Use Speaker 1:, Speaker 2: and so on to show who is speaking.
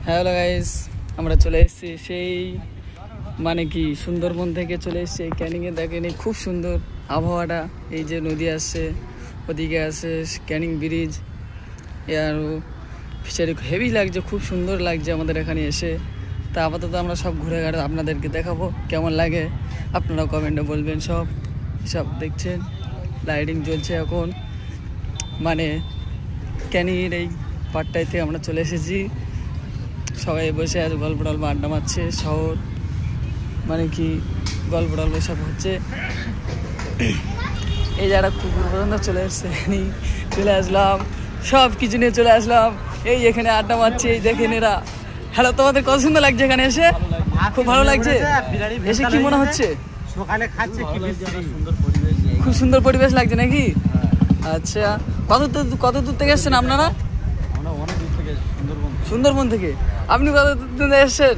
Speaker 1: Hello guys, আমরা চলে এসেছি সেই মানে কি সুন্দরবন থেকে চলে এসেছি এই ক্যানিংয়ে। দেখেন এই খুব সুন্দর আবহাওয়াটা, এই যে নদী আসছে, ওদিকে আছে ক্যানিং ব্রিজ, আর ফিচারি হেভি লাগছে, খুব সুন্দর লাগছে আমাদের এখানে এসে। তা আপাতত আমরা সব ঘুরে ঘাড়ে আপনাদেরকে দেখাবো, কেমন লাগে আপনারা কমেন্টে বলবেন। সব দেখছেন লাইটিং জ্বলছে এখন, মানে ক্যানিংয়ের এই পাটটাইতে আমরা চলে এসেছি। সবাই বসে আছে, গল্প টল্প আড্ডা মারছে, শহর মানে কি গল্প টল্প সব হচ্ছে। এই যারা কুকুর পর্যন্ত চলে এসছে, চলে আসলাম, সব কিছু নিয়ে চলে আসলাম। এই এখানে আড্ডা মারছে, এই দেখেন এরা। হ্যালো, তোমাদের কত সুন্দর লাগছে এখানে এসে? খুব ভালো লাগছে এসে? কি মনে হচ্ছে? খুব সুন্দর পরিবেশ লাগছে নাকি? আচ্ছা, কত দূর থেকে এসছেন আপনারা? সুন্দরবন থেকে। আপনি কত দূর থেকে এসছেন?